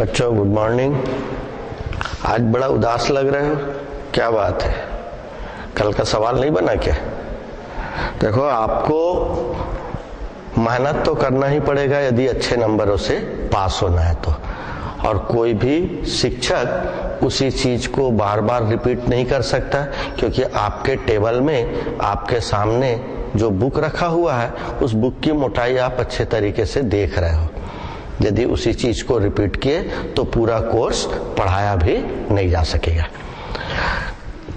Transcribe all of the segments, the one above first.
बच्चों good morning. आज बड़ा उदास लग रहे हो, क्या बात है? कल का सवाल नहीं बना क्या? देखो, आपको मेहनत तो करना ही पड़ेगा यदि अच्छे नंबरों से पास होना है तो। और कोई भी शिक्षक उसी चीज को बार बार रिपीट नहीं कर सकता, क्योंकि आपके टेबल में आपके सामने जो बुक रखा हुआ है उस बुक की मोटाई आप अच्छे तरीके से देख रहे हो। यदि उसी चीज को रिपीट किए तो पूरा कोर्स पढ़ाया भी नहीं जा सकेगा।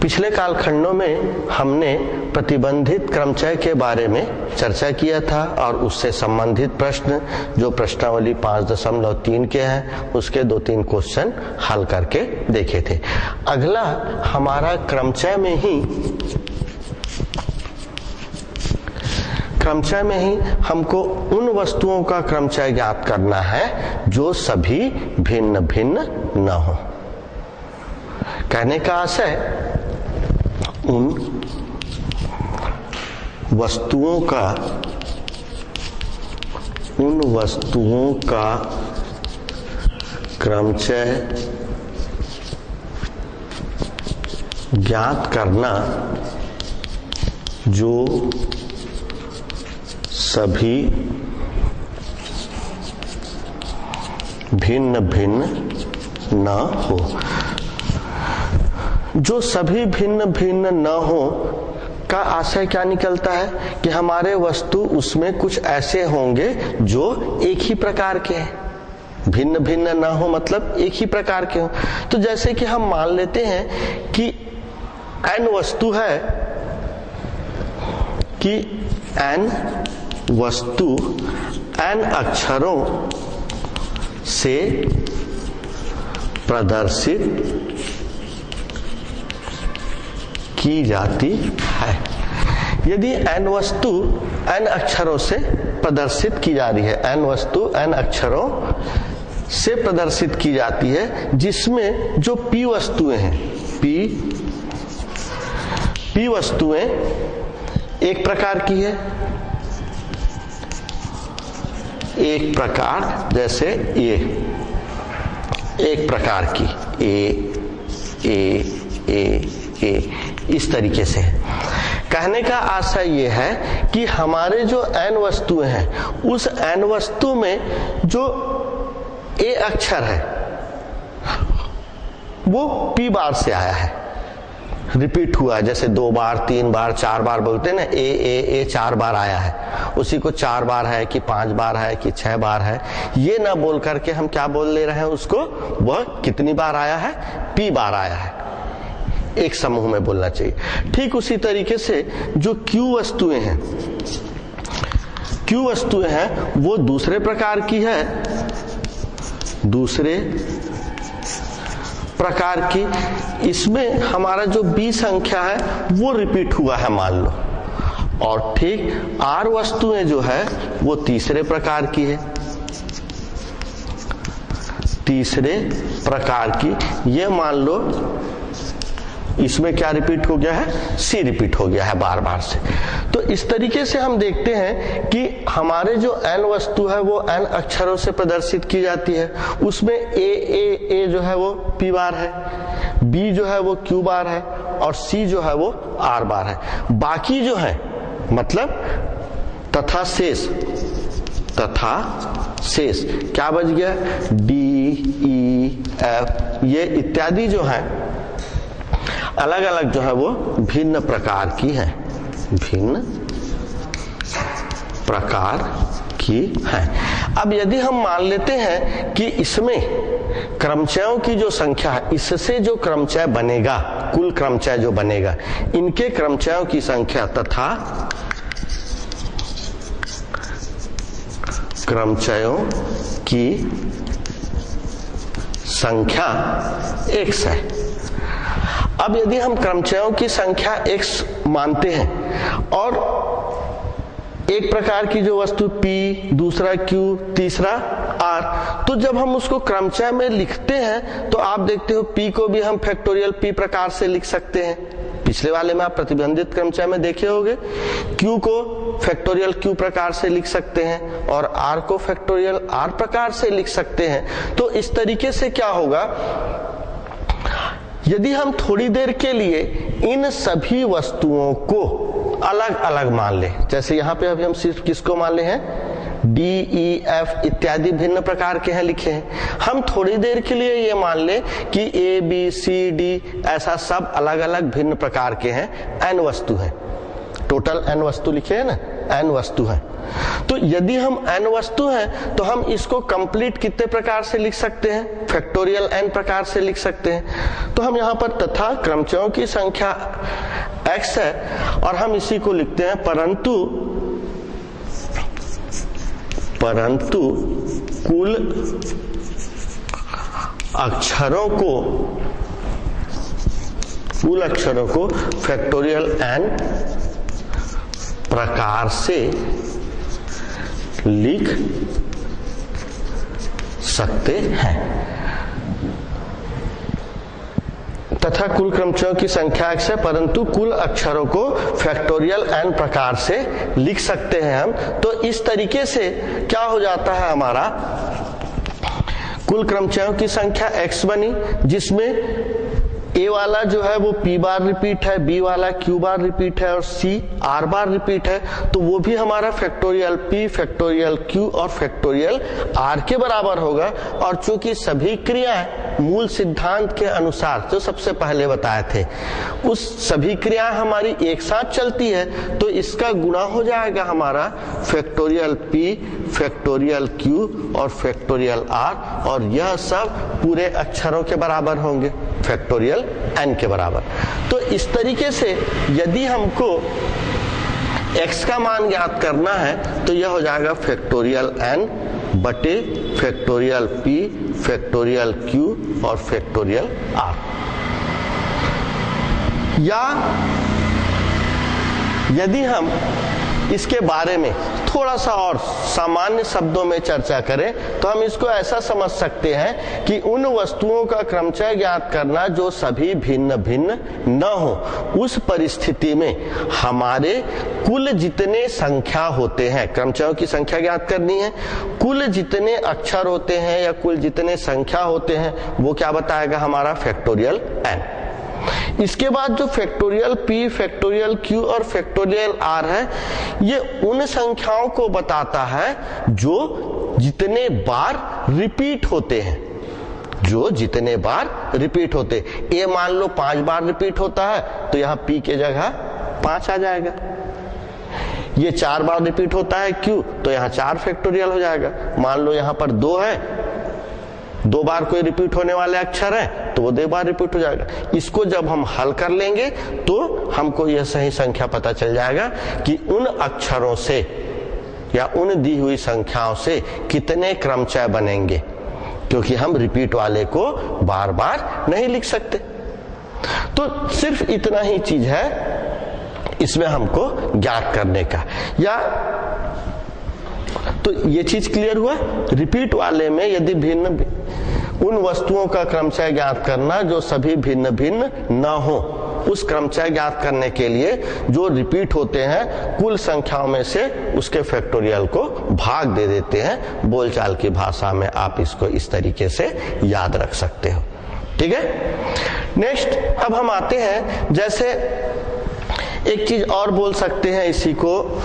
पिछले कालखंडों में हमने प्रतिबंधित क्रमचय के बारे में चर्चा किया था और उससे संबंधित प्रश्न जो प्रश्नावली 5.3 के हैं उसके 2-3 क्वेश्चन हल करके देखे थे। अगला हमारा क्रमचय में ही हमको उन वस्तुओं का क्रमचय ज्ञात करना है जो सभी भिन्न भिन्न न हो। कहने का आशय उन वस्तुओं का क्रमचय ज्ञात करना जो सभी भिन्न भिन्न न हो। जो सभी भिन्न भिन्न न हो का आशय क्या निकलता है कि हमारे वस्तु उसमें कुछ ऐसे होंगे जो एक ही प्रकार के हैं। भिन्न भिन्न न हो मतलब एक ही प्रकार के हो। तो जैसे कि हम मान लेते हैं कि n वस्तु है, कि n वस्तु n अक्षरों से प्रदर्शित की जाती है। यदि n वस्तु n अक्षरों से प्रदर्शित की जा रही है, n वस्तु n अक्षरों से प्रदर्शित की जाती है, जिसमें जो p वस्तुएं हैं, p वस्तुएं एक प्रकार की है, एक प्रकार जैसे ये एक प्रकार की ए इस तरीके से। कहने का आशय ये है कि हमारे जो n वस्तुएं हैं उस n वस्तु में जो ए अक्षर है वो p बार से आया है, रिपीट हुआ है। जैसे 2 बार 3 बार 4 बार बोलते हैं ना, ए 4 बार आया है, उसी को 4 बार है कि 5 बार है कि 6 बार है, ये ना बोल करके हम क्या बोल ले रहे हैं उसको, वह कितनी बार आया है, p बार आया है। एक समूह में बोलना चाहिए। ठीक उसी तरीके से जो q वस्तुएं हैं वो दूसरे प्रकार की है, दूसरे प्रकार की। इसमें हमारा जो b संख्या है वो रिपीट हुआ है मान लो। और ठीक r वस्तुएं जो है वो तीसरे प्रकार की है, तीसरे प्रकार की। ये मान लो इसमें क्या रिपीट हो गया है, c रिपीट हो गया है बार बार से। तो इस तरीके से हम देखते हैं कि हमारे जो n वस्तु है वो n अक्षरों से प्रदर्शित की जाती है। उसमें a जो है वो p बार है, b जो है वो q बार है और c जो है वो r बार है। बाकी जो है मतलब तथा शेष क्या बच गया, d e f ये इत्यादि जो है अलग अलग जो है वो भिन्न प्रकार की है, भिन्न प्रकार की है। अब यदि हम मान लेते हैं कि इसमें क्रमचयों की जो संख्या है, इससे जो क्रमचय बनेगा, कुल क्रमचय जो बनेगा, इनके क्रमचयों की संख्या तथा क्रमचयों की संख्या x है। अब यदि हम क्रमचयों की संख्या x मानते हैं और एक प्रकार की जो वस्तु p, दूसरा q, तीसरा r, तो जब हम उसको क्रमचय में लिखते हैं तो आप देखते हो p को भी हम फैक्टोरियल p प्रकार से लिख सकते हैं। पिछले वाले में आप प्रतिबंधित क्रमचय में देखे होंगे, q को फैक्टोरियल क्यू प्रकार से लिख सकते हैं और आर को फैक्टोरियल आर प्रकार से लिख सकते हैं। तो इस तरीके से क्या होगा, यदि हम थोड़ी देर के लिए इन सभी वस्तुओं को अलग अलग मान ले, जैसे यहां पे अभी हम सिर्फ किसको मान ले हैं, डी ई एफ इत्यादि भिन्न प्रकार के हैं लिखे हैं, हम थोड़ी देर के लिए ये मान ले कि ए बी सी डी ऐसा सब अलग अलग भिन्न प्रकार के हैं, एन वस्तु हैं, टोटल एन वस्तु लिखे हैं ना, एन वस्तु हैं। तो यदि हम एन वस्तु हैं तो हम इसको कंप्लीट कितने प्रकार से लिख सकते हैं, फैक्टोरियल एन प्रकार से लिख सकते हैं। तो हम यहां पर तथा क्रमचयों की संख्या x है और हम इसी को लिखते हैं परंतु कुल अक्षरों को फैक्टोरियल एन प्रकार से लिख सकते हैं तथा कुल क्रमचयों की संख्या x है परंतु कुल अक्षरों को फैक्टोरियल n प्रकार से लिख सकते हैं हम। तो इस तरीके से क्या हो जाता है, हमारा कुल क्रमचयों की संख्या x बनी, जिसमें ए वाला जो है वो p बार रिपीट है, b वाला q बार रिपीट है और c r बार रिपीट है। तो वो भी हमारा फैक्टोरियल p, फैक्टोरियल q और फैक्टोरियल r के बराबर होगा। और चूंकि सभी क्रियाएं मूल सिद्धांत के अनुसार जो सबसे पहले बताए थे, उस सभी क्रियाएं हमारी एक साथ चलती है, तो इसका गुणा हो जाएगा हमारा फैक्टोरियल p, फैक्टोरियल q और फैक्टोरियल r, और यह सब पूरे अक्षरों के बराबर होंगे, फैक्टोरियल n के बराबर। तो इस तरीके से यदि हमको x का मान ज्ञात करना है तो यह हो जाएगा फैक्टोरियल n बटे फैक्टोरियल p, फैक्टोरियल q और फैक्टोरियल r। या यदि हम इसके बारे में थोड़ा सा और सामान्य शब्दों में चर्चा करें तो हम इसको ऐसा समझ सकते हैं कि उन वस्तुओं का क्रमचय ज्ञात करना जो सभी भिन्न भिन्न न हो, उस परिस्थिति में हमारे कुल जितने संख्या होते हैं, क्रमचयों की संख्या ज्ञात करनी है, कुल जितने अक्षर होते हैं या कुल जितने संख्या होते हैं वो क्या बताएगा, हमारा फैक्टोरियल n। इसके बाद जो फैक्टोरियल p, फैक्टोरियल q और फैक्टोरियल r है, ये उन संख्याओं को बताता है जो जितने बार रिपीट होते हैं, जो जितने बार रिपीट होते। a मान लो 5 बार रिपीट होता है तो यहाँ p के जगह 5 आ जाएगा। ये 4 बार रिपीट होता है q, तो यहाँ 4 फैक्टोरियल हो जाएगा। मान लो यहाँ पर 2 है, 2 बार कोई रिपीट होने वाले अक्षर है तो वो 2 बार रिपीट हो जाएगा। इसको जब हम हल कर लेंगे तो हमको यह सही संख्या पता चल जाएगा कि उन अक्षरों से या उन दी हुई संख्याओं से कितने क्रमचय बनेंगे, क्योंकि हम रिपीट वाले को बार बार नहीं लिख सकते। तो सिर्फ इतना ही चीज है इसमें हमको ज्ञात करने का। या तो ये चीज क्लियर हुआ, रिपीट वाले में यदि भिन्न उन वस्तुओं का क्रमचय ज्ञात करना जो सभी भिन्न भिन्न न हो, उस क्रमचय ज्ञात करने के लिए जो रिपीट होते हैं कुल संख्याओं में से उसके फैक्टोरियल को भाग दे देते हैं। बोलचाल की भाषा में आप इसको इस तरीके से याद रख सकते हो, ठीक है। नेक्स्ट अब हम आते हैं, जैसे एक चीज और बोल सकते हैं इसी को,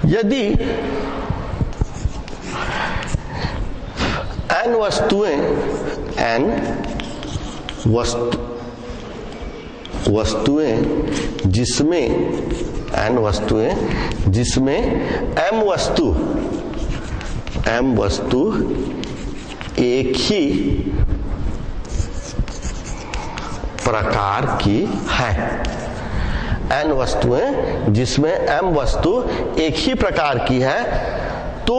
यदि n वस्तुएं जिसमें m वस्तु एक ही प्रकार की है, n वस्तुएं जिसमें m वस्तु एक ही प्रकार की है, तो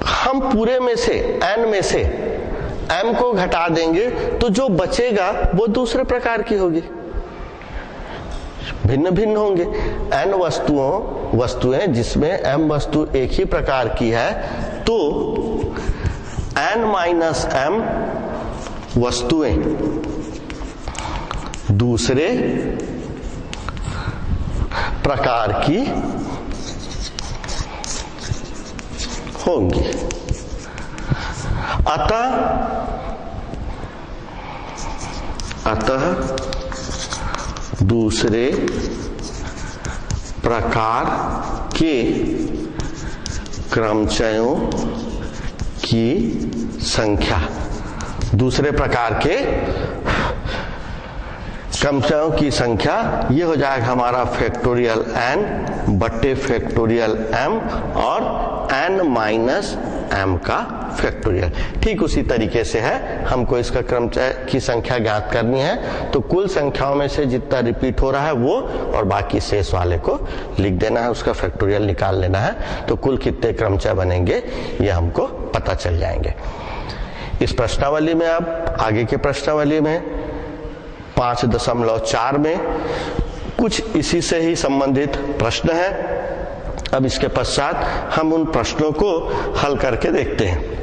हम पूरे में से n में से m को घटा देंगे तो जो बचेगा वो दूसरे प्रकार की होगी, भिन्न भिन्न होंगे। n वस्तुएं जिसमें m वस्तु एक ही प्रकार की है, तो n माइनस m वस्तुएं दूसरे प्रकार की होंगी। अतः दूसरे प्रकार के क्रमचयों की संख्या, दूसरे प्रकार के क्रमचयों की संख्या ये हो जाएगा हमारा फैक्टोरियल n बट्टे फैक्टोरियल m और n माइनस m का फैक्टोरियल। ठीक उसी तरीके से है, हमको इसका क्रमचय की संख्या ज्ञात करनी है, तो कुल संख्याओं में से जितना रिपीट हो रहा है वो और बाकी शेष वाले को लिख देना है, उसका फैक्टोरियल निकाल लेना है, तो कुल कितने क्रमचय बनेंगे ये हमको पता चल जाएंगे। इस प्रश्नावली में अब आगे के प्रश्नावली में 5.4 में कुछ इसी से ही संबंधित प्रश्न है। अब इसके पश्चात हम उन प्रश्नों को हल करके देखते हैं।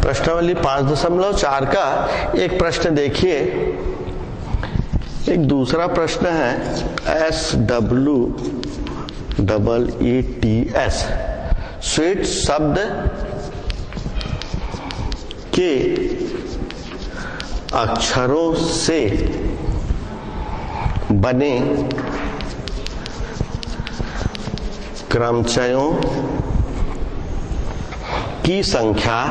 प्रश्नावली 5.4 का एक प्रश्न देखिए। एक दूसरा प्रश्न है SWEETS, स्वीट शब्द के अक्षरों से बने क्रमचयों की संख्या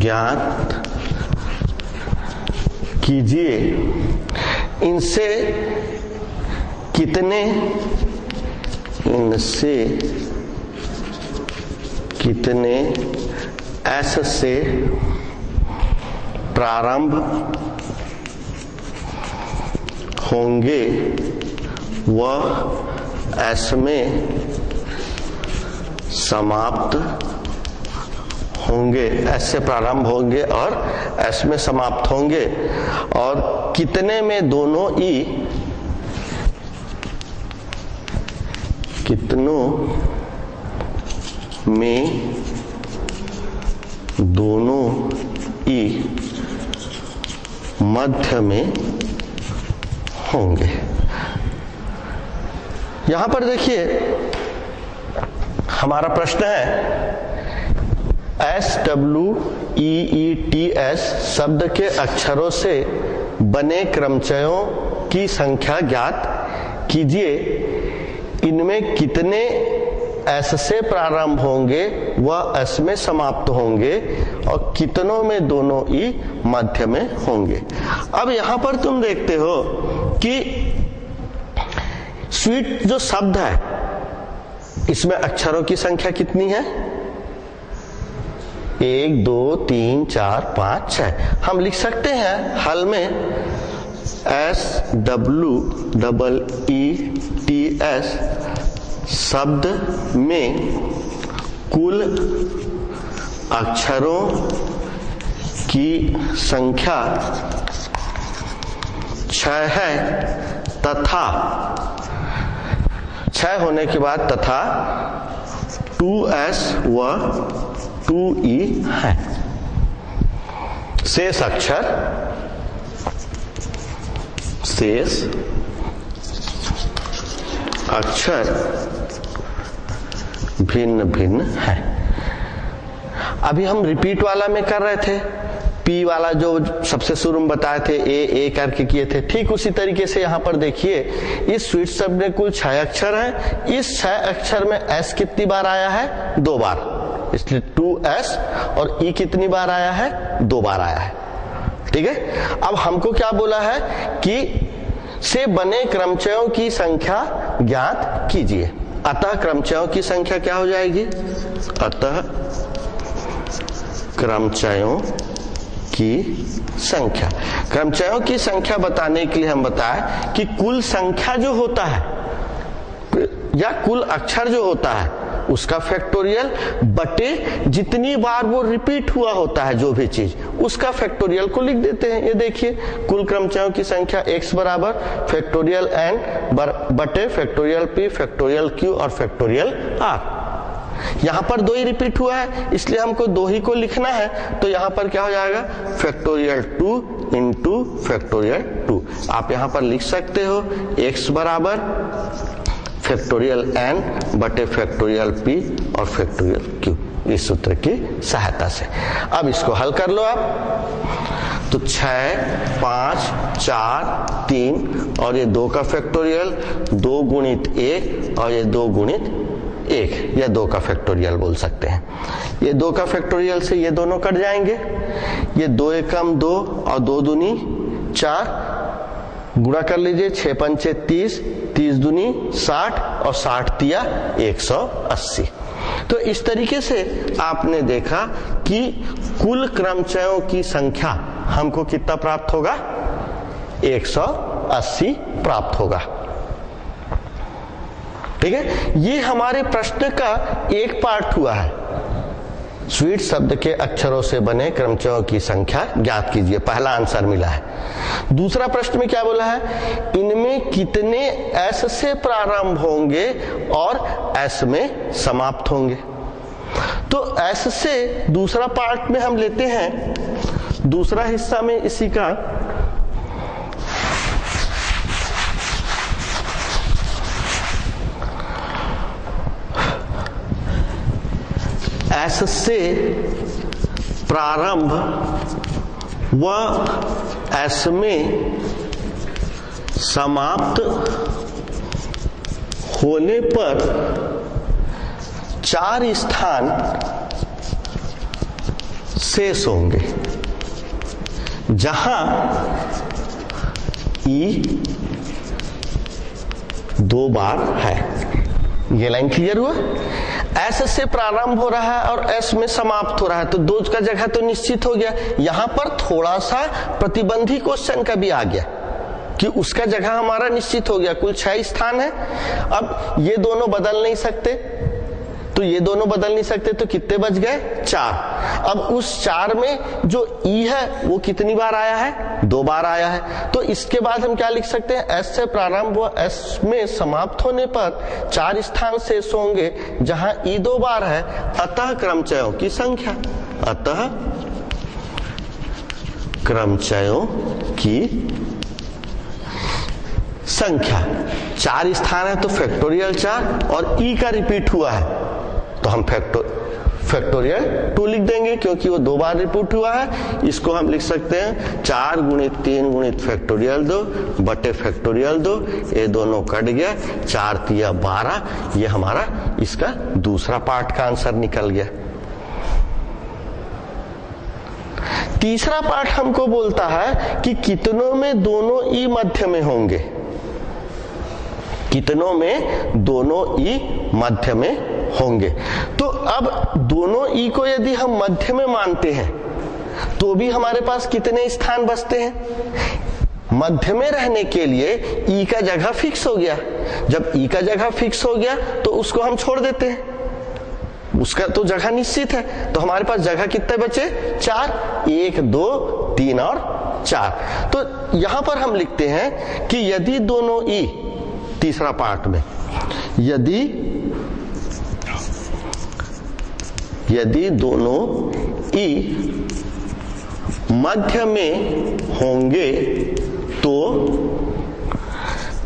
ज्ञात कीजिए। इनसे कितने एस से प्रारंभ होंगे वह एस में समाप्त होंगे, एस से प्रारंभ होंगे और एस में समाप्त होंगे, और कितने में दोनों ई, कितनों में दोनों ई मध्य में होंगे। यहां पर देखिए हमारा प्रश्न है SWEETS शब्द के अक्षरों से बने क्रमचयों की संख्या ज्ञात कीजिए। इनमें कितने एस से प्रारंभ होंगे वह एस में समाप्त होंगे, और कितनों में दोनों ई मध्य में होंगे। अब यहां पर तुम देखते हो कि स्वीट जो शब्द है इसमें अक्षरों की संख्या कितनी है? 1 2 3 4 5 6। हम लिख सकते हैं हल में SWEETS शब्द में कुल अक्षरों की संख्या 6 है, तथा 6 होने के बाद तथा 2S व 2E है। शेष अक्षर भिन्न भिन्न है। अभी हम रिपीट वाला में कर रहे थे, पी वाला जो सबसे शुरू में बताए थे ए करके किए थे, ठीक उसी तरीके से यहां पर देखिए इस स्वीट शब्द में कुल 6 अक्षर हैं। इस 6 अक्षर में एस कितनी बार आया है? 2 बार, इसलिए 2s, और ई कितनी बार आया है? 2 बार आया है। ठीक है, अब हमको क्या बोला है कि से बने क्रमचयों की संख्या ज्ञात कीजिए। अतः क्रमचयों की संख्या क्या हो जाएगी? अतः क्रमचयों की संख्या, क्रमचयों की संख्या बताने के लिए हम बताएं कि कुल संख्या जो होता है या कुल अक्षर जो होता है उसका फैक्टोरियल बटे जितनी बार वो रिपीट हुआ होता है जो भी चीज, उसका फैक्टोरियल को लिख देते हैं। ये देखिए, कुल क्रमचयों की संख्या x बराबर फैक्टोरियल n बटे फैक्टोरियल p फैक्टोरियल q और फैक्टोरियल r। यहां पर 2 ही रिपीट हुआ है इसलिए हमको 2 ही को लिखना है, तो यहां पर क्या हो जाएगा? Factorial 2 into factorial 2। आप यहां पर लिख सकते हो x बराबर फैक्टोरियल n बटे फैक्टोरियल p और फैक्टोरियल q, इस सूत्र की सहायता से। अब इसको हल कर लो आप, तो 6, 5, 4, 3 और ये 2 का फैक्टोरियल, 2 गुणित 1 और ये 2 गुणित 1, या 2 का फैक्टोरियल बोल सकते हैं। ये 2 का फैक्टोरियल से ये दोनों कट जाएंगे, ये 2 एकम 2 और 2 दूनी 4, गुणा कर लीजिए, 6 पंचे 30, 30 दूनी 60 और 60 तिया 180। तो इस तरीके से आपने देखा कि कुल क्रमचयों की संख्या हमको कितना प्राप्त होगा? 180 प्राप्त होगा। ठीक है, ये हमारे प्रश्न का एक पार्ट हुआ है। स्वीट शब्द के अक्षरों से बने क्रमचयों की संख्या ज्ञात कीजिए, पहला आंसर मिला है। दूसरा प्रश्न में क्या बोला है? इनमें कितने एस से प्रारंभ होंगे और एस में समाप्त होंगे। तो एस से दूसरा पार्ट में हम लेते हैं, दूसरा हिस्सा में इसी का एस से प्रारंभ व एस में समाप्त होने पर 4 स्थान शेष होंगे, जहां ई 2 बार है। ये लाइन क्लियर हुआ? एस से प्रारंभ हो रहा है और एस में समाप्त हो रहा है, तो 2 का जगह तो निश्चित हो गया। यहां पर थोड़ा सा प्रतिबंधी क्वेश्चन का भी आ गया कि उसका जगह हमारा निश्चित हो गया। कुल 6 स्थान है। अब ये दोनों बदल नहीं सकते, तो ये दोनों बदल नहीं सकते, तो कितने बच गए? 4। अब उस 4 में जो ई है वो कितनी बार आया है? 2 बार आया है। तो इसके बाद हम क्या लिख सकते हैं? एस से प्रारंभ व एस में समाप्त होने पर 4 स्थान शेष होंगे, जहां ई 2 बार है। अतः क्रमचयों की संख्या, अतः क्रमचयों की संख्या 4 स्थान है तो फैक्टोरियल 4 और ई का रिपीट हुआ है तो हम फैक्टोरियल 2 लिख देंगे, क्योंकि वो 2 बार रिपीट हुआ है। इसको हम लिख सकते हैं 4 गुणित 3 गुणित फैक्टोरियल 2 बटे फैक्टोरियल 2, ये दोनों कट गया, 4 तिया 12। ये हमारा इसका दूसरा पार्ट का आंसर निकल गया। तीसरा पार्ट हमको बोलता है कि कितनों में दोनों ई मध्य में होंगे, कितनों में दोनों ई मध्य में होंगे। तो अब दोनों ई को यदि हम मध्य में मानते हैं तो भी हमारे पास कितने स्थान बचते हैं? मध्य में रहने के लिए ई का जगह फिक्स हो गया। जब ई का जगह फिक्स हो गया तो उसको हम छोड़ देते हैं, उसका तो जगह निश्चित है। तो हमारे पास जगह कितने बचे? 4, 1, 2, 3 और 4। तो यहां पर हम लिखते हैं कि यदि दोनों ई, तीसरा पार्ट में, यदि दोनों ई मध्य में होंगे तो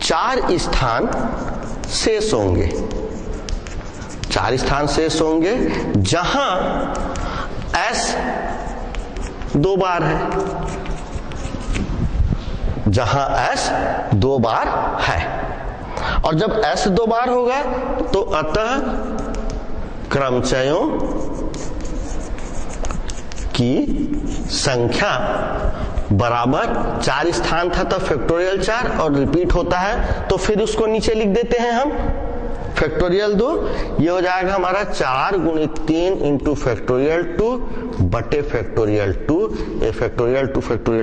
4 स्थान शेष होंगे, 4 स्थान शेष होंगे जहां S 2 बार है, जहां S 2 बार है। और जब S 2 बार होगा तो अतः क्रमचयों की संख्या बराबर 4 स्थान था तब फैक्टोरियल 4 और रिपीट होता है तो फिर उसको नीचे लिख देते हैं हम फैक्टोरियल 2। ये हो जाएगा हमारा 4 × 3 इंटू फैक्टोरियल 2 बटे फैक्टोरियल 2। ये फैक्टोरियल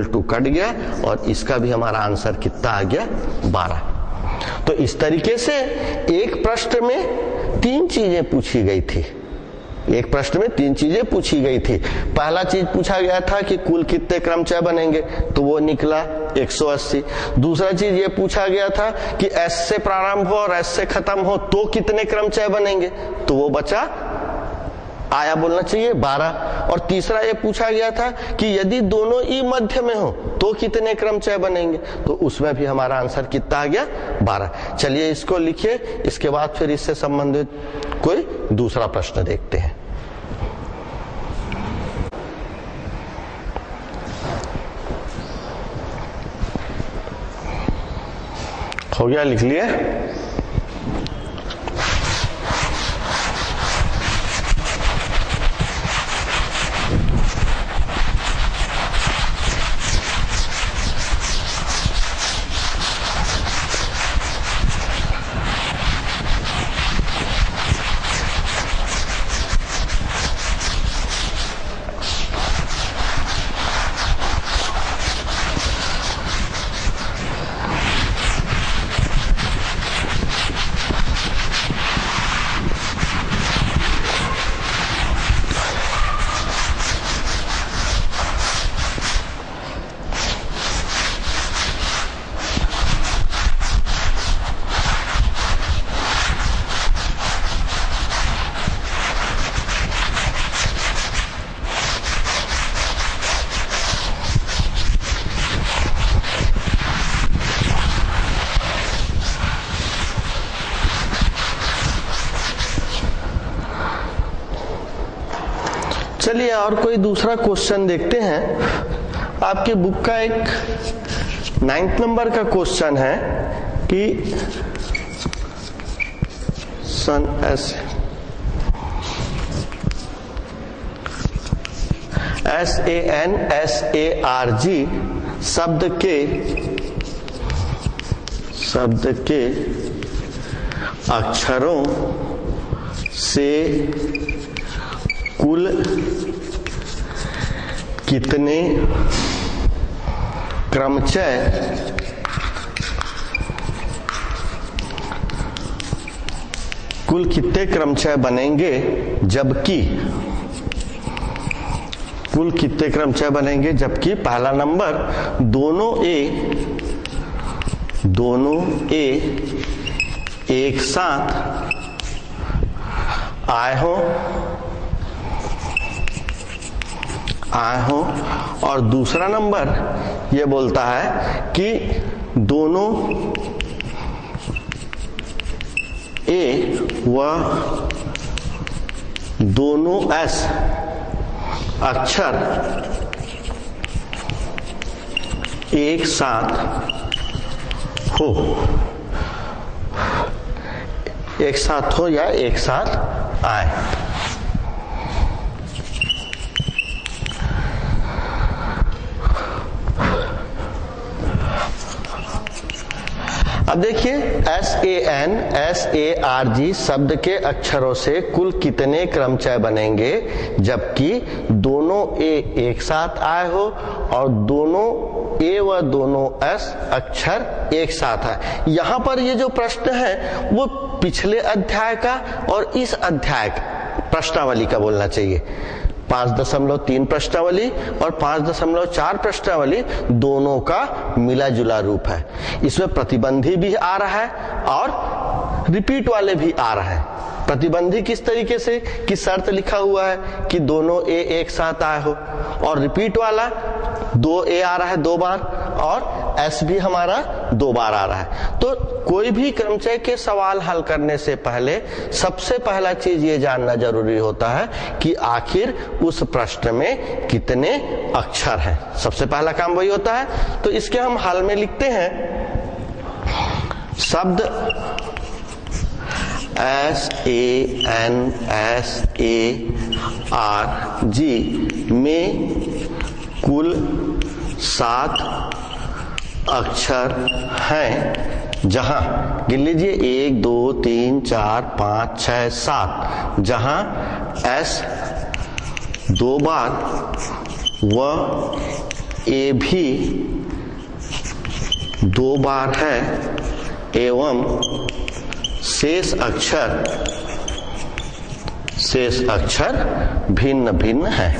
2 कट गया और इसका भी हमारा आंसर कितना आ गया 12। तो इस तरीके से एक प्रश्न में 3 चीजें पूछी गई थी, एक प्रश्न में 3 चीजें पूछी गई थी। पहला चीज पूछा गया था कि कुल कितने क्रमचय बनेंगे, तो वो निकला 180। दूसरा चीज ये पूछा गया था कि S से प्रारंभ हो और S से खत्म हो तो कितने क्रमचय बनेंगे, तो वो बचा आया बोलना चाहिए 12। और तीसरा ये पूछा गया था कि यदि दोनों ई मध्य में हो तो कितने क्रमचय बनेंगे, तो उसमें भी हमारा आंसर कितना आ गया 12। चलिए इसको लिखिए, इसके बाद फिर इससे संबंधित कोई दूसरा प्रश्न देखते हैं। हो गया, लिख लिए। चलिए और कोई दूसरा क्वेश्चन देखते हैं। आपके बुक का एक 9th नंबर का क्वेश्चन है कि सन SANSARG शब्द के अक्षरों से कुल कितने क्रमचय बनेंगे जबकि पहला नंबर दोनों ए एक साथ आए हो और दूसरा नंबर ये बोलता है कि दोनों ए व दोनों एस अक्षर एक साथ हो या एक साथ आए। अब देखिए SANSARG शब्द के अक्षरों से कुल कितने क्रमचय बनेंगे जबकि दोनों ए एक साथ आए हो और दोनों ए व दोनों एस अक्षर एक साथ आए। यहाँ पर ये जो प्रश्न है वो पिछले अध्याय का और इस अध्याय का प्रश्नावली का बोलना चाहिए। 5.3 प्रश्नावली और 5.4 प्रश्नावली दोनों का मिला जुला रूप है। इसमें प्रतिबंधी भी आ रहा है और रिपीट वाले भी आ रहा है। प्रतिबंधी किस तरीके से कि शर्त लिखा हुआ है कि दोनों ए एक साथ आए हो, और रिपीट वाला 2 ए आ रहा है 2 बार और एस भी हमारा 2 बार आ रहा है। तो कोई भी क्रमचय के सवाल हल करने से पहले सबसे पहला चीज ये जानना जरूरी होता है कि आखिर उस प्रश्न में कितने अक्षर हैं। सबसे पहला काम वही होता है। तो इसके हम हल में लिखते हैं, शब्द SANSARG में कुल 7 अक्षर हैं, जहां गिन लीजिए 1 2 3 4 5 6 7, जहां S 2 बार व A भी 2 बार है एवं शेष अक्षर भिन्न भिन्न है।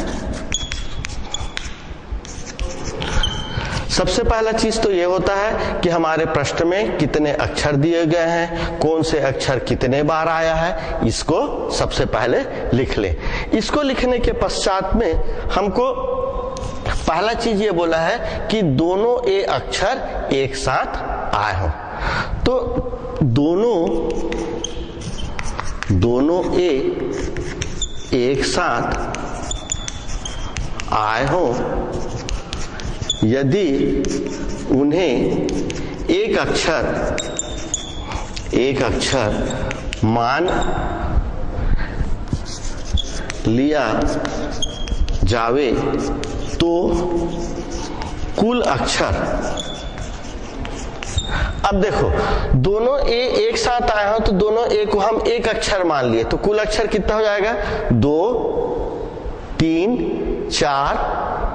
सबसे पहला चीज तो ये होता है कि हमारे प्रश्न में कितने अक्षर दिए गए हैं, कौन से अक्षर कितने बार आया है, इसको सबसे पहले लिख लें। इसको लिखने के पश्चात में हमको पहला चीज ये बोला है कि दोनों ए अक्षर एक साथ आए हों। तो दोनों ए एक साथ आए हों यदि उन्हें एक अक्षर मान लिया जावे तो कुल अक्षर, अब देखो दोनों ए एक साथ आए हो तो दोनों ए को हम एक अक्षर मान लिए तो कुल अक्षर कितना हो जाएगा, 2 3 4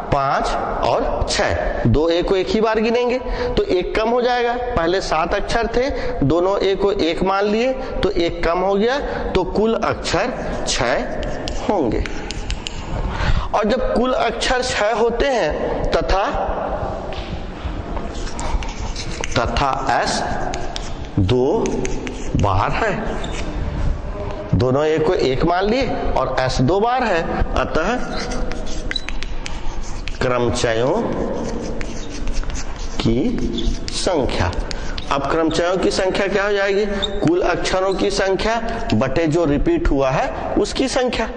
5 और 6। 2 ए को एक ही बार गिनेंगे तो एक कम हो जाएगा। पहले 7 अक्षर थे, दोनों ए को एक मान लिए तो एक कम हो गया, तो कुल अक्षर 6 होंगे। और जब कुल अक्षर 6 होते हैं तथा S 2 बार है, दोनों ए को एक मान लिए और S 2 बार है, अतः क्रमचयों की संख्या। अब क्रमचयों की संख्या क्या हो जाएगी, कुल अक्षरों की संख्या बटे जो रिपीट हुआ है उसकी संख्या।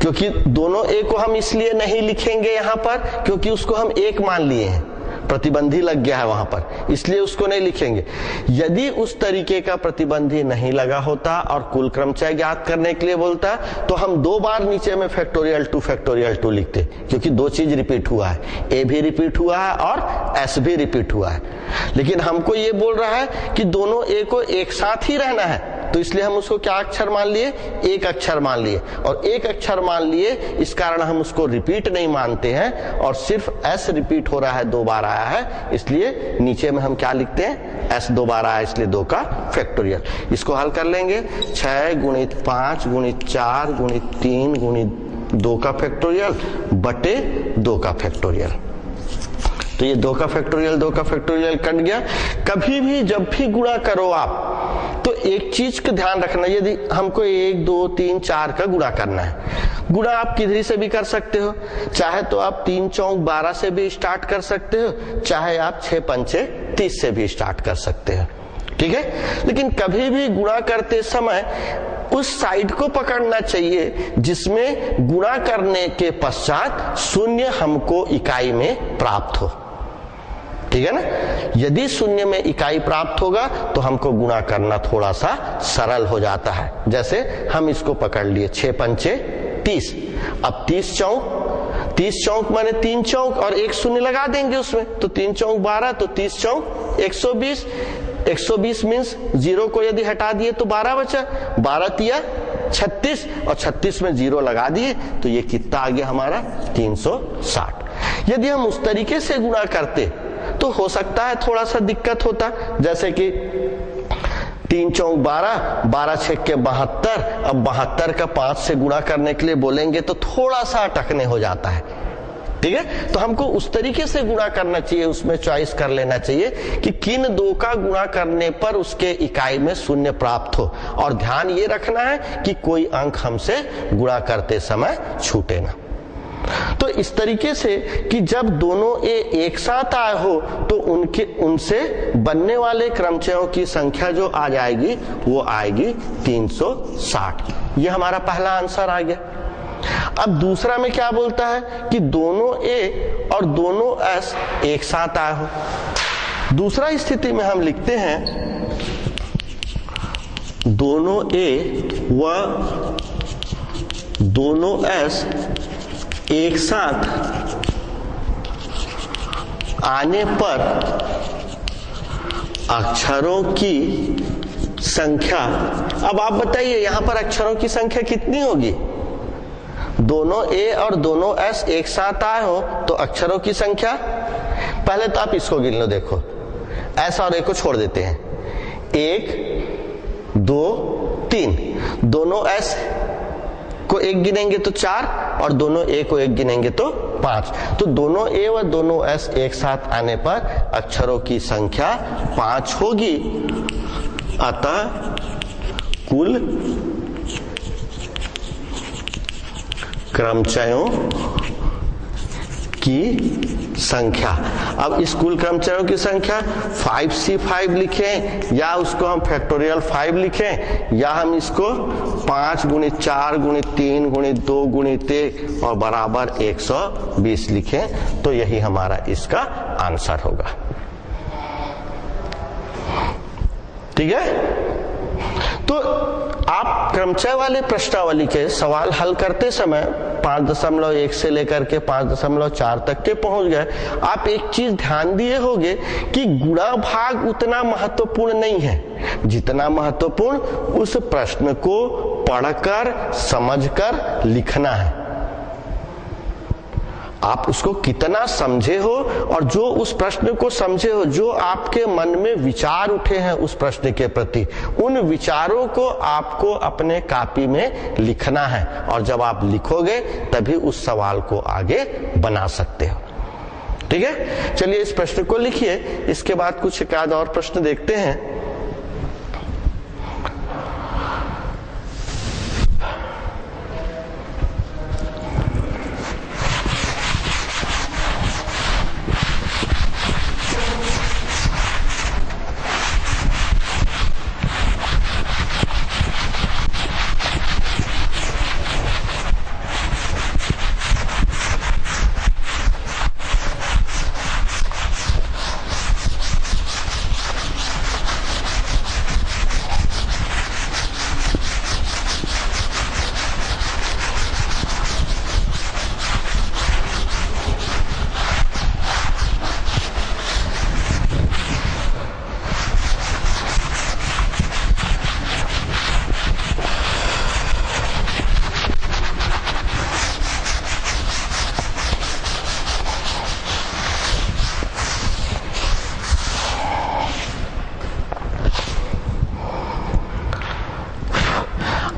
क्योंकि दोनों ए को हम इसलिए नहीं लिखेंगे यहां पर क्योंकि उसको हम एक मान लिए हैं, प्रतिबंधी लग गया है वहां पर, इसलिए उसको नहीं लिखेंगे। यदि उस तरीके का प्रतिबंधी नहीं लगा होता और कुल क्रमचय ज्ञात करने के लिए बोलता तो हम 2 बार नीचे में फैक्टोरियल 2 लिखते, क्योंकि 2 चीज रिपीट हुआ है, ए भी रिपीट हुआ है और एस भी रिपीट हुआ है। लेकिन हमको ये बोल रहा है कि दोनों ए को एक साथ ही रहना है, तो इसलिए हम उसको क्या अक्षर मान लिए, एक अक्षर मान लिए। और एक अक्षर मान लिए इस कारण हम उसको रिपीट नहीं मानते हैं और सिर्फ एस रिपीट हो रहा है, 2 बार आया है, इसलिए नीचे में हम क्या लिखते हैं, एस 2 बार आया इसलिए 2 का फैक्टोरियल। इसको हल कर लेंगे, 6 गुणित 5 गुणित 4 गुणित 3 गुणित 2 का फैक्टोरियल बटे 2 का फैक्टोरियल। तो ये 2 का फैक्टोरियल कट गया। कभी भी जब भी गुणा करो आप तो एक चीज का ध्यान रखना, यदि हमको 1 2 3 4 का गुणा करना है, गुणा आप किधर से भी कर सकते हो, चाहे तो आप 3 चौक 12 से भी स्टार्ट कर सकते हो, चाहे आप 6 पंचे 30 से भी स्टार्ट कर सकते हो, ठीक है। लेकिन कभी भी गुणा करते समय उस साइड को पकड़ना चाहिए जिसमें गुणा करने के पश्चात शून्य हमको इकाई में प्राप्त हो, ठीक है ना। यदि शून्य में इकाई प्राप्त होगा तो हमको गुणा करना थोड़ा सा सरल हो जाता है। जैसे हम इसको पकड़ लिए 6 पंचे 30, अब 30 चौक माने 3 चौक और एक शून्य लगा देंगे उसमें, तो 3 चौक 12, तो 30 चौक 120। 120 मीन्स 0 को यदि हटा दिए तो 12 बचा, 12 तिया 36 और 36 में 0 लगा दिए तो ये कितना आ गया हमारा 360। यदि हम उस तरीके से गुणा करते तो हो सकता है थोड़ा सा दिक्कत होता, जैसे कि 3 चौक 12, 12 छेक के 72, अब 72 का 5 से गुणा करने के लिए बोलेंगे तो थोड़ा सा अटकने हो जाता है, ठीक है। तो हमको उस तरीके से गुणा करना चाहिए, उसमें चॉइस कर लेना चाहिए कि किन 2 का गुणा करने पर उसके इकाई में शून्य प्राप्त हो, और ध्यान ये रखना है कि कोई अंक हमसे गुणा करते समय छूटे ना। तो इस तरीके से कि जब दोनों ए एक साथ आए हो तो उनसे बनने वाले क्रमचयों की संख्या जो आ जाएगी वो आएगी 360। ये हमारा पहला आंसर आ गया। अब दूसरा में क्या बोलता है कि दोनों ए और दोनों एस एक साथ आए हो। दूसरा स्थिति में हम लिखते हैं दोनों ए व दोनों एस एक साथ आने पर अक्षरों की संख्या। अब आप बताइए यहां पर अक्षरों की संख्या कितनी होगी? दोनों ए और दोनों एस एक साथ आए हो तो अक्षरों की संख्या, पहले तो आप इसको गिन लो। देखो एस और ए को छोड़ देते हैं, 1 2 3, दोनों एस को एक गिनेंगे तो 4 और दोनों ए को एक गिनेंगे तो 5। तो दोनों ए व दोनों एस एक साथ आने पर अक्षरों की संख्या 5 होगी। अतः कुल क्रमचयों की संख्या, अब इस कुल क्रमचयों की संख्या 5C5 लिखें या उसको हम फैक्टोरियल 5 लिखें या हम इसको 5 × 4 × 3 × 2 × 1 और बराबर 120 लिखें तो यही हमारा इसका आंसर होगा। ठीक है। तो आप क्रमचय वाले प्रश्नावली के सवाल हल करते समय 5.1 से लेकर के 5.4 तक के पहुंच गए। आप एक चीज ध्यान दिए होंगे कि गुणा भाग उतना महत्वपूर्ण नहीं है जितना महत्वपूर्ण उस प्रश्न को पढ़कर समझकर लिखना है। आप उसको कितना समझे हो और जो उस प्रश्न को समझे हो, जो आपके मन में विचार उठे हैं उस प्रश्न के प्रति, उन विचारों को आपको अपने कॉपी में लिखना है और जब आप लिखोगे तभी उस सवाल को आगे बना सकते हो। ठीक है, चलिए इस प्रश्न को लिखिए। इसके बाद कुछ एक आध और प्रश्न देखते हैं।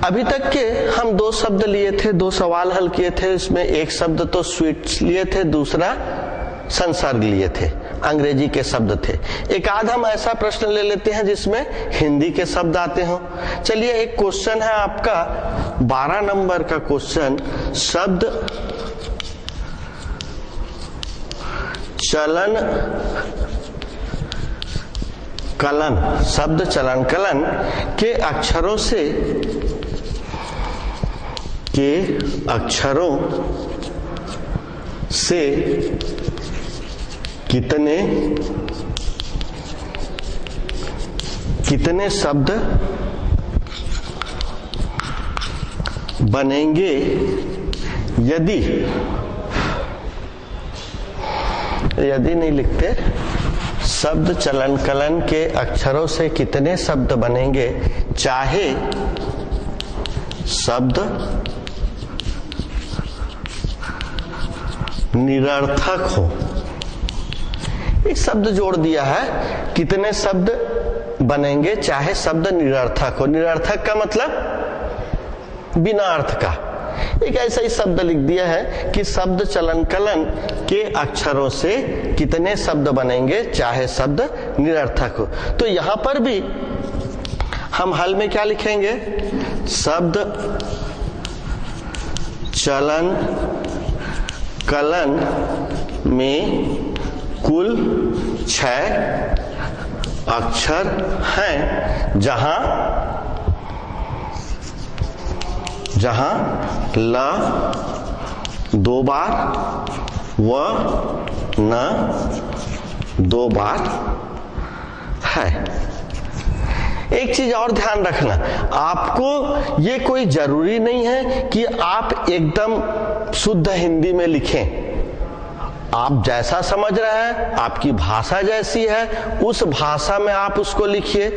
अभी तक के हम 2 शब्द लिए थे, 2 सवाल हल किए थे। इसमें एक शब्द तो स्वीट्स लिए थे, दूसरा संसर्ग लिए थे, अंग्रेजी के शब्द थे। एक आध हम ऐसा प्रश्न ले लेते हैं जिसमें हिंदी के शब्द आते हो। चलिए एक क्वेश्चन है आपका 12 नंबर का क्वेश्चन, शब्द चलन कलन, शब्द चलन कलन के अक्षरों से कितने शब्द बनेंगे यदि नहीं लिखते, शब्द चलन कलन के अक्षरों से कितने शब्द बनेंगे चाहे शब्द निरर्थक हो। एक शब्द जोड़ दिया है, कितने शब्द बनेंगे चाहे शब्द निरर्थक हो। निरर्थक का मतलब बिना अर्थ का। एक ऐसा ही शब्द लिख दिया है कि शब्द चलन कलन के अक्षरों से कितने शब्द बनेंगे चाहे शब्द निरर्थक हो। तो यहां पर भी हम हल में क्या लिखेंगे, शब्द चलन कलन में कुल 6 अक्षर हैं, जहां ल 2 बार व न 2 बार है। एक चीज और ध्यान रखना, आपको ये कोई जरूरी नहीं है कि आप एकदम शुद्ध हिंदी में लिखें। आप जैसा समझ रहे हैं, आपकी भाषा जैसी है, उस भाषा में आप उसको लिखिए।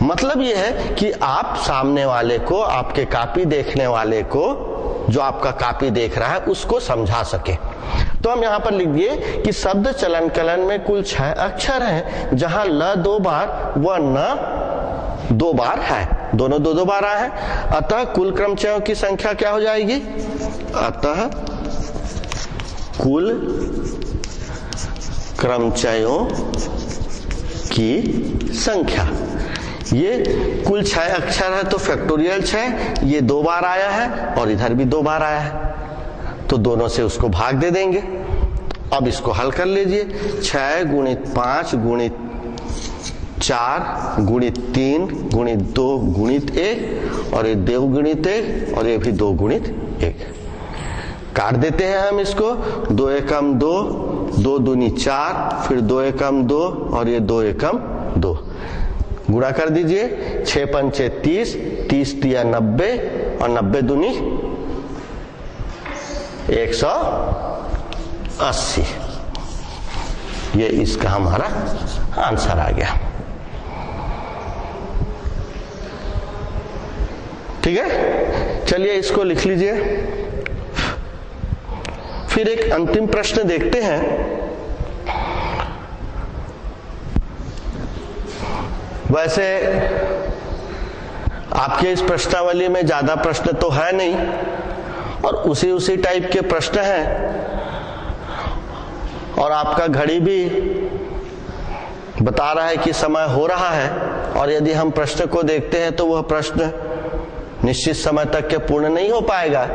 मतलब ये है कि आप सामने वाले को, आपके कॉपी देखने वाले को, जो आपका कॉपी देख रहा है, उसको समझा सके। तो हम यहां पर लिख दिए कि शब्द चलन कलन में कुल 6 अक्षर हैं, जहां ल 2 बार व न 2 बार है। दोनों 2-2 बार आए हैं। अतः कुल क्रमचयों की संख्या क्या हो जाएगी? अतः कुल क्रमचयों की संख्या, ये कुल 6 अक्षर है तो फैक्टोरियल 6, ये 2 बार आया है और इधर भी 2 बार आया है, तो दोनों से उसको भाग दे देंगे। अब इसको हल कर लीजिए। 6 गुणित 5 गुणित 4 गुणित 3 गुणित 2 गुणित 1 और ये 2 गुणित 1 और ये भी 2 गुणित 1। काट देते हैं हम इसको। 2 एकम 2, 2 दूनी 4, फिर 2 एकम 2 और ये 2 एकम 2। गुणा कर दीजिए। 6 पंचे 30, 30 तिया 90 और 90 दूनी 180। ये इसका हमारा आंसर आ गया। ठीक है, चलिए इसको लिख लीजिए। फिर एक अंतिम प्रश्न देखते हैं। वैसे आपके इस प्रश्नावली में ज्यादा प्रश्न तो है नहीं और उसी टाइप के प्रश्न हैं, और आपका घड़ी भी बता रहा है कि समय हो रहा है, और यदि हम प्रश्न को देखते हैं तो वह प्रश्न निश्चित समय तक के पूर्ण नहीं हो पाएगा।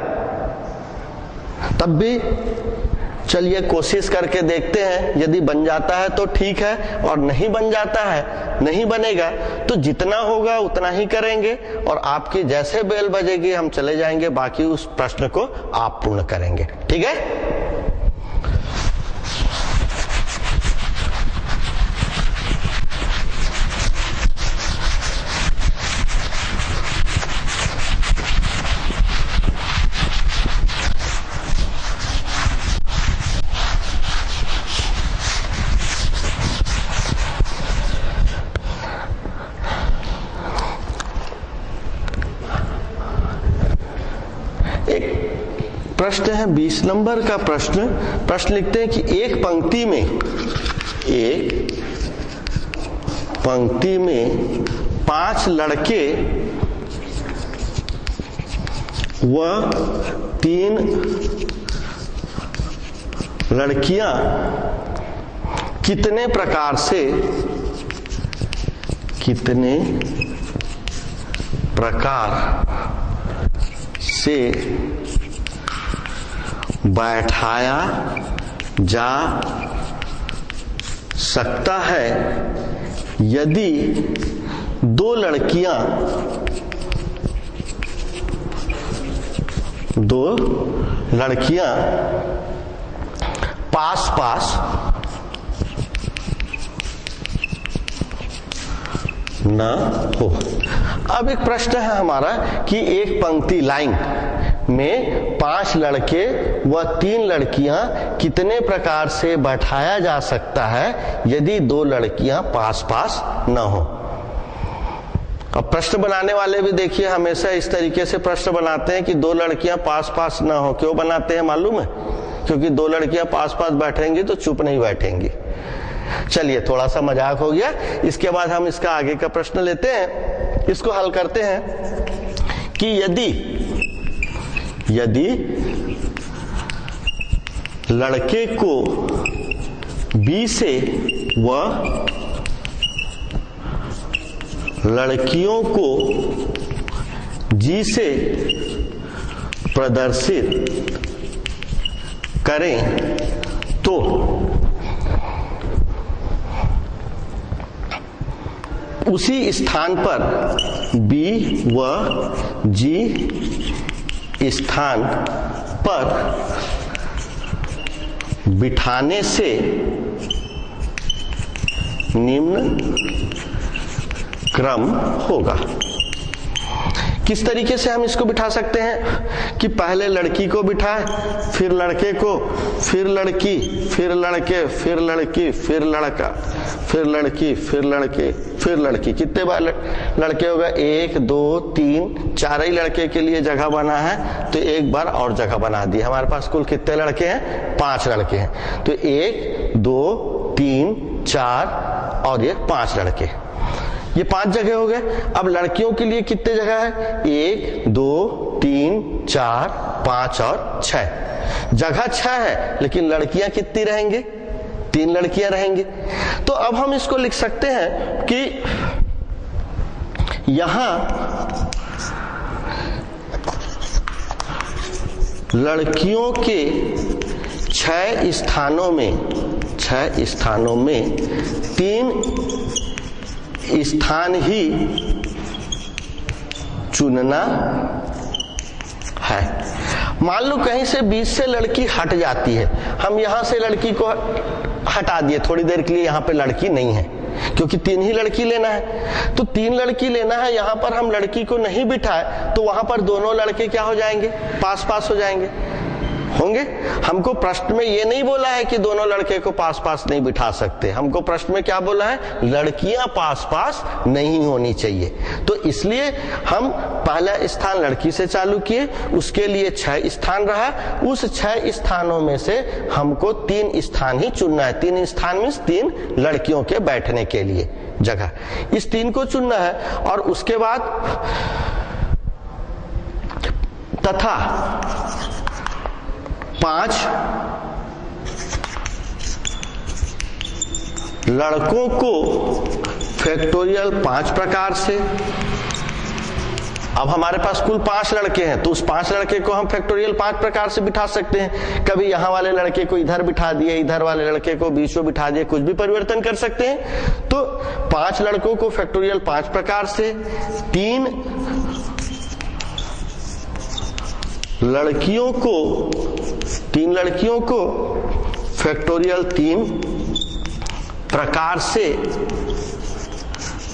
तब भी चलिए कोशिश करके देखते हैं। यदि बन जाता है तो ठीक है, और नहीं बन जाता है, नहीं बनेगा तो जितना होगा उतना ही करेंगे, और आपकी जैसे बेल बजेगी हम चले जाएंगे, बाकी उस प्रश्न को आप पूर्ण करेंगे। ठीक है। प्रश्न है 20 नंबर का प्रश्न। प्रश्न लिखते हैं कि एक पंक्ति में 5 लड़के व 3 लड़कियां कितने प्रकार से बैठाया जा सकता है यदि 2 लड़कियां पास पास न हो। अब एक प्रश्न है हमारा कि एक पंक्ति लाइन में 5 लड़के व 3 लड़कियां कितने प्रकार से बैठाया जा सकता है यदि 2 लड़कियां पास पास न हो। अब प्रश्न बनाने वाले भी देखिए हमेशा इस तरीके से प्रश्न बनाते हैं कि 2 लड़कियां पास पास न हो। क्यों बनाते हैं मालूम है? क्योंकि 2 लड़कियां पास पास बैठेंगी तो चुप नहीं बैठेंगी। चलिए थोड़ा सा mजाक हो गया। इसके बाद हम इसका आगे का प्रश्न लेते हैं, इसको हल करते हैं कि यदि लड़के को बी से व लड़कियों को जी से प्रदर्शित करें तो उसी स्थान पर B व G स्थान पर बिठाने से निम्न क्रम होगा। किस तरीके से हम इसको बिठा सकते हैं कि पहले लड़की को बिठाए, फिर लड़के को, फिर लड़की, फिर लड़के, फिर लड़की, फिर लड़का, फिर लड़की, फिर लड़के, फिर लड़की। कितने बार लड़के होगा? 1 2 3 4 ही लड़के के लिए जगह बना है तो एक बार और जगह बना दी। हमारे पास कुल कितने लड़के हैं? 5 लड़के हैं। तो 1 2 3 4 और ये 5 लड़के, ये 5 जगह हो गए। अब लड़कियों के लिए कितने जगह है? 1 2 3 4 5 और 6 जगह 6 है, लेकिन लड़कियां कितनी रहेंगे? 3 लड़कियां रहेंगी। तो अब हम इसको लिख सकते हैं कि यहां लड़कियों के 6 स्थानों में 3 स्थान ही चुनना है। मान लो कहीं से बीच से लड़की हट जाती है, हम यहां से लड़की को हटा दिए, थोड़ी देर के लिए यहां पे लड़की नहीं है क्योंकि 3 ही लड़की लेना है। तो 3 लड़की लेना है, यहां पर हम लड़की को नहीं बिठाए तो वहां पर दोनों लड़के क्या हो जाएंगे? पास पास हो जाएंगे, होंगे। हमको प्रश्न में ये नहीं बोला है कि दोनों लड़के को पास पास नहीं बिठा सकते, हमको प्रश्न में क्या बोला है? लड़कियां पास पास नहीं होनी चाहिए। तो इसलिए हम पहला स्थान लड़की से चालू किए, उसके लिए 6 स्थान रहा, उस 6 स्थानों में से हमको 3 स्थान ही चुनना है। 3 स्थान में 3 लड़कियों के बैठने के लिए जगह, इस 3 को चुनना है। और उसके बाद तथा 5 लड़कों को फैक्टोरियल 5 प्रकार से। अब हमारे पास कुल 5 लड़के हैं तो उस 5 लड़के को हम फैक्टोरियल 5 प्रकार से बिठा सकते हैं। कभी यहां वाले लड़के को इधर बिठा दिए, इधर वाले लड़के को बीच में बिठा दिए, कुछ भी परिवर्तन कर सकते हैं। तो 5 लड़कों को फैक्टोरियल 5 प्रकार से, 3 लड़कियों को फैक्टोरियल 3 प्रकार से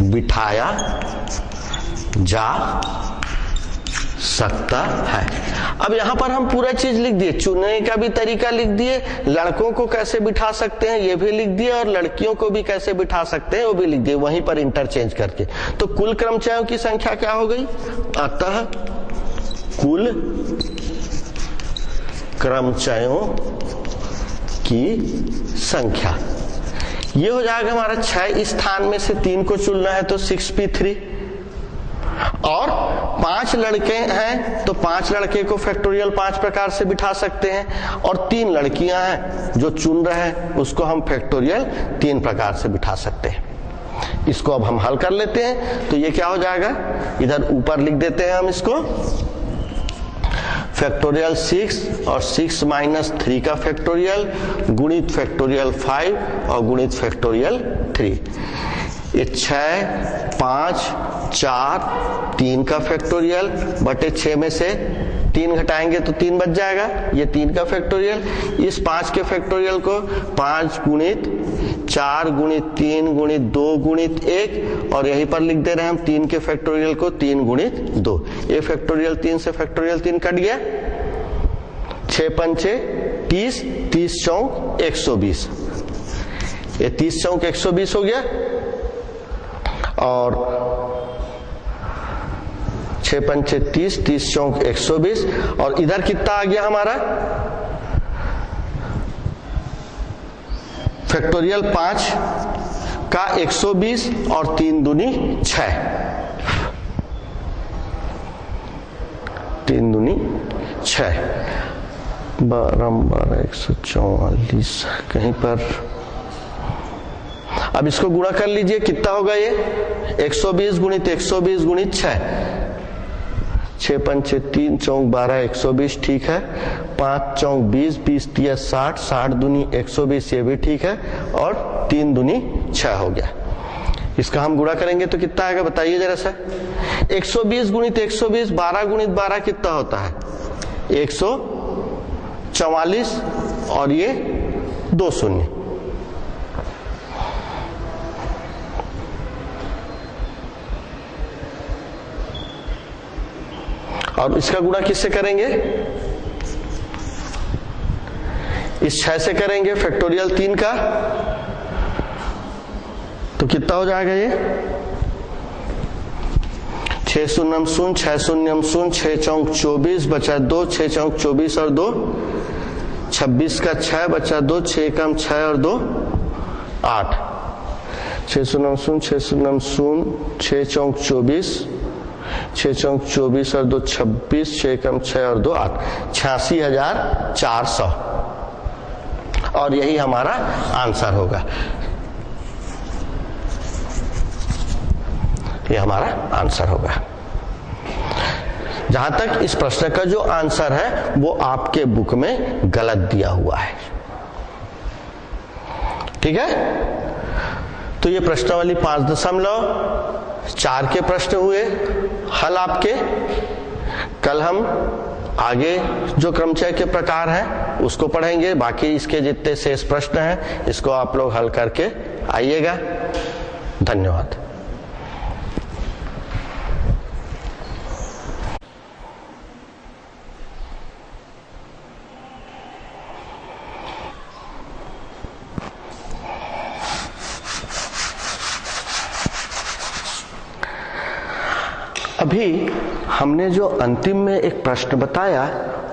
बिठाया जा सकता है। अब यहां पर हम पूरा चीज लिख दिए, चुनने का भी तरीका लिख दिए, लड़कों को कैसे बिठा सकते हैं ये भी लिख दिए, और लड़कियों को भी कैसे बिठा सकते हैं वो भी लिख दिए, वहीं पर इंटरचेंज करके। तो कुल क्रमचयों की संख्या क्या हो गई? अतः कुल क्रमचयों की संख्या ये हो जाएगा हमारा 6 स्थान में से 3 को चुनना है तो 6p3, और 5 लड़के हैं तो 5 लड़के को फैक्टोरियल 5 प्रकार से बिठा सकते हैं, और 3 लड़कियां हैं जो चुन रहे हैं उसको हम फैक्टोरियल 3 प्रकार से बिठा सकते हैं। इसको अब हम हल कर लेते हैं। तो ये क्या हो जाएगा? इधर ऊपर लिख देते हैं हम इसको, फैक्टोरियल 6 और 6 - 3 का फैक्टोरियल गुणित फैक्टोरियल 5 और गुणित फैक्टोरियल 3। ये 6 5 4 3 का फैक्टोरियल बटे 6 में से 3 घटाएंगे तो 3 बच जाएगा, ये 3 का फैक्टोरियल। इस 5 के फैक्टोरियल को 5 गुणित 4 गुणित 3 गुणित 2 गुणित 1, और यहीं पर लिख दे रहे हैं हम 3 के फैक्टोरियल को 3 गुणित 2। ये फैक्टोरियल 3 से फैक्टोरियल 3 कट गया, 6 पंचे 30, 30 चौक 120, ये 30 चौक 120 हो गया, और 6 पंचे 30, 30 चौक 120, और इधर कितना आ गया हमारा? फैक्टोरियल 5 का 120 और 3 दूनी 6, 3 दूनी 6, 12 144 कहीं पर। अब इसको गुणा कर लीजिए, कितना होगा ये? 120 गुणित 120 गुणित 6, 6 पंचे 3 चौक 12 120 ठीक है। 5 चौक 20 20 तिया 60 60 दूनी 120 ये भी ठीक है। और 3 दूनी 6 हो गया। इसका हम गुणा करेंगे तो कितना आएगा बताइए जरा सा। 120 गुणित 120 12 गुणित 12 कितना होता है 144 और ये 2 शून्य। और इसका गुणा किससे करेंगे, इस 6 से करेंगे फैक्टोरियल 3 का, तो कितना हो जाएगा ये 6 शून्यम 0 6 शून्यम 0 6 चौक 24 बचा 2 6 चौक 24 और 2 26 का 6 बचा 2 6 कम 6 और 2 8 6 शून्यम 0 6 शून्यम 0 6 चौक 24 6 चौक 24 और 2 26 6 कम 6 और 2 8 86,400 और यही हमारा आंसर होगा। ये हमारा आंसर होगा। जहां तक इस प्रश्न का जो आंसर है वो आपके बुक में गलत दिया हुआ है, ठीक है। तो ये प्रश्नावली 5.4 के प्रश्न हुए हल आपके। कल हम आगे जो क्रमचय के प्रकार हैं उसको पढ़ेंगे। बाकी इसके जितने शेष प्रश्न हैं इसको आप लोग हल करके आइएगा। धन्यवाद। अभी हमने जो अंतिम में एक प्रश्न बताया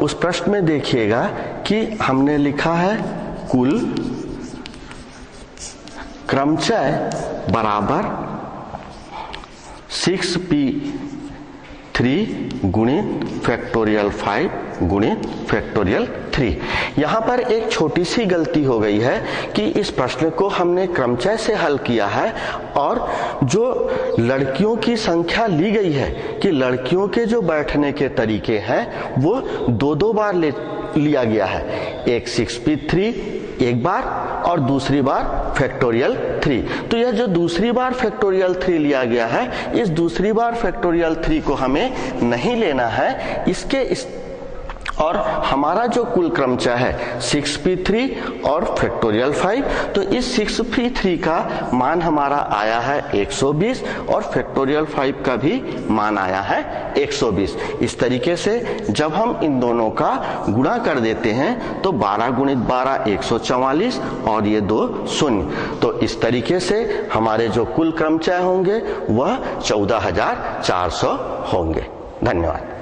उस प्रश्न में देखिएगा कि हमने लिखा है कुल क्रमचय बराबर 6p3 गुणित फैक्टोरियल 5 गुणित फैक्टोरियल 3। यहां पर एक छोटी सी गलती हो गई है कि इस प्रश्न को हमने क्रमचय से हल किया है और जो लड़कियों की संख्या ली गई है कि लड़कियों के जो बैठने के तरीके हैं वो 2 बार लिया गया है। एक 6p3 एक बार और दूसरी बार फैक्टोरियल 3। तो यह जो दूसरी बार फैक्टोरियल 3 लिया गया है इस दूसरी बार फैक्टोरियल 3 को हमें नहीं लेना है। और हमारा जो कुल क्रमचय है 6p3 और फैक्टोरियल 5, तो इस 6p3 का मान हमारा आया है 120 और फैक्टोरियल 5 का भी मान आया है 120। इस तरीके से जब हम इन दोनों का गुणा कर देते हैं तो 12 गुणित 12 144 और ये 2 शून्य। तो इस तरीके से हमारे जो कुल क्रमचय होंगे वह 14,400 होंगे। धन्यवाद।